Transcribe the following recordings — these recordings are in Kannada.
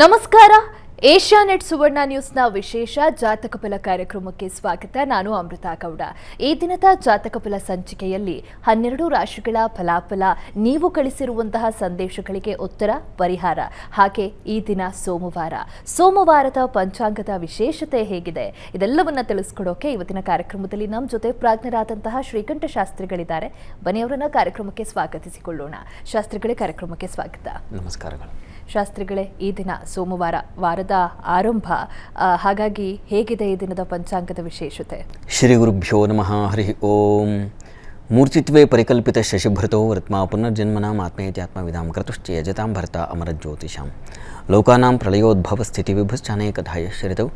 ನಮಸ್ಕಾರ. ಏಷ್ಯಾನೆಟ್ ಸುವರ್ಣ ನ್ಯೂಸ್ನ ವಿಶೇಷ ಜಾತಕ ಫಲ ಕಾರ್ಯಕ್ರಮಕ್ಕೆ ಸ್ವಾಗತ. ನಾನು ಅಮೃತ ಗೌಡ. ಈ ದಿನದ ಜಾತಕ ಫಲ ಸಂಚಿಕೆಯಲ್ಲಿ 12 ರಾಶಿಗಳ ಫಲಾಫಲ, ನೀವು ಕಳಿಸಿರುವಂತಹ ಸಂದೇಶಗಳಿಗೆ ಉತ್ತರ, ಪರಿಹಾರ, ಹಾಗೆ ಈ ದಿನ ಸೋಮವಾರದ ಪಂಚಾಂಗದ ವಿಶೇಷತೆ ಹೇಗಿದೆ ಇದೆಲ್ಲವನ್ನ ತಿಳಿಸ್ಕೊಡೋಕೆ ಇವತ್ತಿನ ಕಾರ್ಯಕ್ರಮದಲ್ಲಿ ನಮ್ಮ ಜೊತೆ ಪ್ರಾಜ್ಞರಾದಂತಹ ಶ್ರೀಕಂಠ ಶಾಸ್ತ್ರಿಗಳಿದ್ದಾರೆ. ಬನ್ನಿ ಅವರನ್ನ ಕಾರ್ಯಕ್ರಮಕ್ಕೆ ಸ್ವಾಗತಿಸಿಕೊಳ್ಳೋಣ. ಶಾಸ್ತ್ರಿಗಳೇ, ಕಾರ್ಯಕ್ರಮಕ್ಕೆ ಸ್ವಾಗತ. ನಮಸ್ಕಾರಗಳು. ಶಾಸ್ತ್ರಿಗಳೇ, ಈ ದಿನ ಸೋಮವಾರ, ವಾರದ ಆರಂಭ, ಹಾಗಾಗಿ ಹೇಗಿದೆ ಈ ದಿನದ ಪಂಚಾಂಗದ ವಿಶೇಷತೆ? ಶ್ರೀ ಗುರುಭ್ಯೋ ನಮಃ. ಹರಿ ಓಂ. ಮೂರ್ತಿತ್ವೇ ಪರಿಕಲ್ಪಿತ ಶಶಿಭೃತೋ ವೃತ್ಮಾ ಪುನರ್ಜನ್ಮನಾಂ ಆತ್ಮೇತ್ಯಾತ್ಮವಿಧಾಂ ಕ್ರತುಶ್ಚ ಯಜತಾಂ ಭರ್ತ ಅಮರಜ್ಯೋತಿಷಾಂ ಲೋಕಾನಾಂ ಪ್ರಳಯೋದ್ಭವ ಸ್ಥಿತಿ ವಿಭುಶ್ಚಾನೇಕಧಾಯ ಶ್ರಿತೌ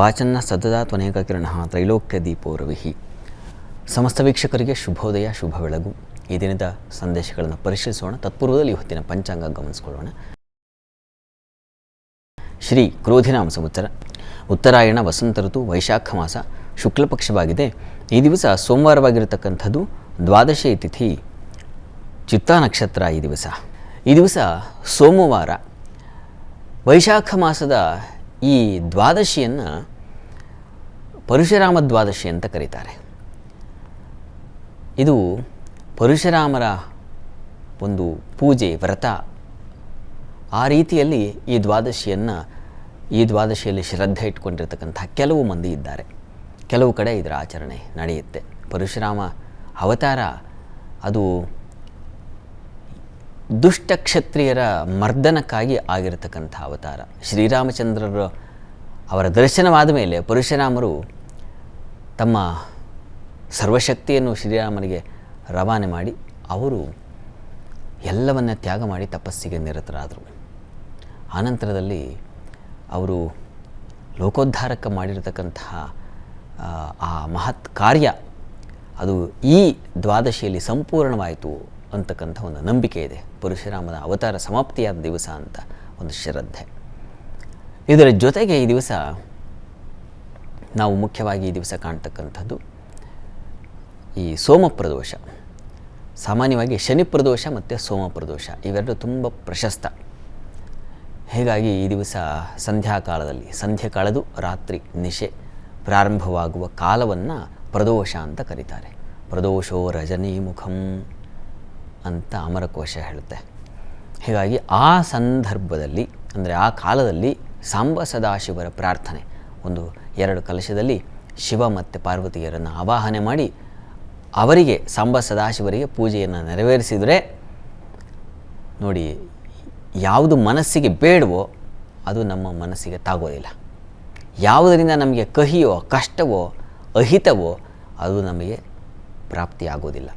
ವಾಚನ್ನ ಸದಾ ತ್ವನೇಕ ಕಿರಣಃ ತ್ರೈಲೋಕ್ಯ ದೀಪೋ ರವಿಹಿ. ಸಮಸ್ತ ವೀಕ್ಷಕರಿಗೆ ಶುಭೋದಯ, ಶುಭ ಬೆಳಗು. ಈ ದಿನದ ಸಂದೇಶಗಳನ್ನು ಪರಿಶೀಲಿಸೋಣ. ತತ್ಪೂರ್ವದಲ್ಲಿ ಇವತ್ತಿನ ಪಂಚಾಂಗ ಗಮನಿಸಿಕೊಳ್ಳೋಣ. ಶ್ರೀ ಕ್ರೋಧಿನಾಮ ಸಂವತ್ಸರ, ಉತ್ತರಾಯಣ, ವಸಂತ ಋತು, ವೈಶಾಖ ಮಾಸ, ಶುಕ್ಲಪಕ್ಷವಾಗಿದೆ. ಈ ದಿವಸ ಸೋಮವಾರವಾಗಿರತಕ್ಕಂಥದ್ದು. ದ್ವಾದಶಿ ತಿಥಿ, ಚಿತ್ತಾ ನಕ್ಷತ್ರ. ಈ ದಿವಸ ಸೋಮವಾರ. ವೈಶಾಖ ಮಾಸದ ಈ ದ್ವಾದಶಿಯನ್ನು ಪರಶುರಾಮ ದ್ವಾದಶಿ ಅಂತ ಕರೀತಾರೆ. ಇದು ಪರಶುರಾಮರ ಒಂದು ಪೂಜೆ, ವ್ರತ. ಆ ರೀತಿಯಲ್ಲಿ ಈ ದ್ವಾದಶಿಯಲ್ಲಿ ಶ್ರದ್ಧೆ ಇಟ್ಕೊಂಡಿರ್ತಕ್ಕಂಥ ಕೆಲವು ಮಂದಿ ಇದ್ದಾರೆ. ಕೆಲವು ಕಡೆ ಇದರ ಆಚರಣೆ ನಡೆಯುತ್ತೆ. ಪರಶುರಾಮ ಅವತಾರ ಅದು ದುಷ್ಟ ಕ್ಷತ್ರಿಯರ ಮರ್ದನಕ್ಕಾಗಿ ಆಗಿರತಕ್ಕಂಥ ಅವತಾರ. ಶ್ರೀರಾಮಚಂದ್ರರು ಅವರ ದರ್ಶನವಾದ ಮೇಲೆ ಪರಶುರಾಮರು ತಮ್ಮ ಸರ್ವಶಕ್ತಿಯನ್ನು ಶ್ರೀರಾಮನಿಗೆ ರವಾನೆ ಮಾಡಿ ಅವರು ಎಲ್ಲವನ್ನ ತ್ಯಾಗ ಮಾಡಿ ತಪಸ್ಸಿಗೆ ನಿರತರಾದರು. ಆನಂತರದಲ್ಲಿ ಅವರು ಲೋಕೋದ್ಧಾರಕ್ಕೆ ಮಾಡಿರತಕ್ಕಂತಹ ಆ ಮಹತ್ ಕಾರ್ಯ ಅದು ಈ ದ್ವಾದಶಿಯಲ್ಲಿ ಸಂಪೂರ್ಣವಾಯಿತು ಅಂತಕ್ಕಂಥ ಒಂದು ನಂಬಿಕೆ ಇದೆ. ಪರಶುರಾಮನ ಅವತಾರ ಸಮಾಪ್ತಿಯಾದ ದಿವಸ ಅಂತ ಒಂದು ಶ್ರದ್ಧೆ. ಇದರ ಜೊತೆಗೆ ಈ ದಿವಸ ನಾವು ಮುಖ್ಯವಾಗಿ ಈ ದಿವಸ ಕಾಣ್ತಕ್ಕಂಥದ್ದು ಈ ಸೋಮಪ್ರದೋಷ. ಸಾಮಾನ್ಯವಾಗಿ ಶನಿ ಪ್ರದೋಷ ಮತ್ತು ಸೋಮಪ್ರದೋಷ ಇವೆರಡು ತುಂಬ ಪ್ರಶಸ್ತ. ಹೀಗಾಗಿ ಈ ದಿವಸ ಸಂಧ್ಯಾಕಾಲದಲ್ಲಿ, ಸಂಧ್ಯೆ ಕಳೆದು ರಾತ್ರಿ ನಿಶೆ ಪ್ರಾರಂಭವಾಗುವ ಕಾಲವನ್ನು ಪ್ರದೋಷ ಅಂತ ಕರೀತಾರೆ. ಪ್ರದೋಷೋ ರಜನೀ ಮುಖಂ ಅಂತ ಅಮರಕೋಶ ಹೇಳುತ್ತೆ. ಹೀಗಾಗಿ ಆ ಸಂದರ್ಭದಲ್ಲಿ, ಅಂದರೆ ಆ ಕಾಲದಲ್ಲಿ ಸಾಂಬ ಸದಾಶಿವರ ಪ್ರಾರ್ಥನೆ, 2 ಕಲಶದಲ್ಲಿ ಶಿವ ಮತ್ತು ಪಾರ್ವತಿಯರನ್ನು ಆವಾಹನೆ ಮಾಡಿ ಅವರಿಗೆ, ಸಾಂಬ ಸದಾಶಿವರಿಗೆ ಪೂಜೆಯನ್ನು ನೆರವೇರಿಸಿದರೆ ನೋಡಿ, ಯಾವುದು ಮನಸ್ಸಿಗೆ ಬೇಡವೋ ಅದು ನಮ್ಮ ಮನಸ್ಸಿಗೆ ತಾಗೋದಿಲ್ಲ. ಯಾವುದರಿಂದ ನಮಗೆ ಕಹಿಯೋ, ಕಷ್ಟವೋ, ಅಹಿತವೋ ಅದು ನಮಗೆ ಪ್ರಾಪ್ತಿಯಾಗೋದಿಲ್ಲ.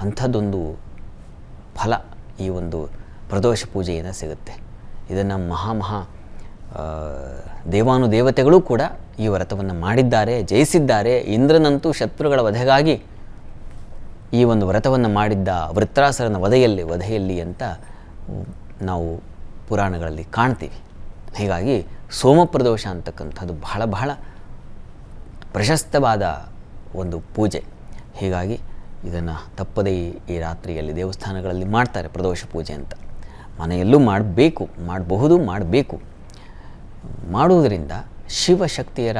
ಅಂಥದ್ದೊಂದು ಫಲ ಈ ಒಂದು ಪ್ರದೋಷ ಪೂಜೆಯಿಂದ ಸಿಗುತ್ತೆ. ಇದನ್ನು ಮಹಾ ದೇವಾನುದೇವತೆಗಳು ಕೂಡ ಈ ವ್ರತವನ್ನು ಮಾಡಿದ್ದಾರೆ, ಜಯಿಸಿದ್ದಾರೆ. ಇಂದ್ರನಂತೂ ಶತ್ರುಗಳ ವಧೆಗಾಗಿ ಈ ಒಂದು ವ್ರತವನ್ನು ಮಾಡಿದ್ದ ವೃತ್ರಾಸುರನ ವಧೆಯಲ್ಲಿ ಅಂತ ನಾವು ಪುರಾಣಗಳಲ್ಲಿ ಕಾಣ್ತೀವಿ. ಹೀಗಾಗಿ ಸೋಮಪ್ರದೋಷ ಅಂತಕ್ಕಂಥದ್ದು ಬಹಳ ಪ್ರಶಸ್ತವಾದ ಒಂದು ಪೂಜೆ. ಹೀಗಾಗಿ ಇದನ್ನು ತಪ್ಪದೇ ಈ ರಾತ್ರಿಯಲ್ಲಿ ದೇವಸ್ಥಾನಗಳಲ್ಲಿ ಮಾಡ್ತಾರೆ ಪ್ರದೋಷ ಪೂಜೆ ಅಂತ. ಮನೆಯಲ್ಲೂ ಮಾಡಬೇಕು. ಮಾಡುವುದರಿಂದ ಶಿವಶಕ್ತಿಯರ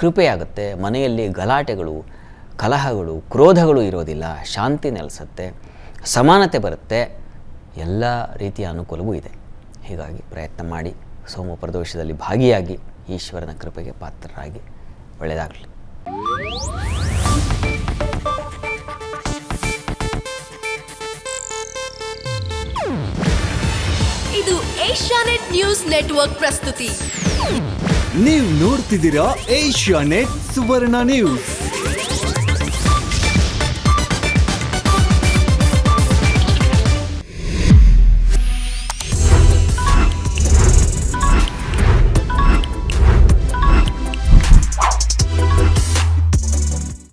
ಕೃಪೆಯಾಗುತ್ತೆ. ಮನೆಯಲ್ಲಿ ಗಲಾಟೆಗಳು, ಕಲಹಗಳು, ಕ್ರೋಧಗಳು ಇರೋದಿಲ್ಲ. ಶಾಂತಿ ನೆಲೆಸುತ್ತೆ, ಸಮಾನತೆ ಬರುತ್ತೆ, ಎಲ್ಲ ರೀತಿಯ ಅನುಕೂಲವೂ ಇದೆ. ಹೀಗಾಗಿ ಪ್ರಯತ್ನ ಮಾಡಿ ಸೋಮ ಪ್ರದೋಷದಲ್ಲಿ ಭಾಗಿಯಾಗಿ ಈಶ್ವರನ ಕೃಪೆಗೆ ಪಾತ್ರರಾಗಿ ಒಳ್ಳೆಯದಾಗಲಿ. ಇದು ಏಷ್ಯಾನೆಟ್ ನ್ಯೂಸ್ ನೆಟ್ವರ್ಕ್ ಪ್ರಸ್ತುತಿ. ನೀವು ನೋಡ್ತಿದ್ದೀರಾ ಏಷ್ಯಾನೆಟ್ ಸುವರ್ಣ ನ್ಯೂಸ್.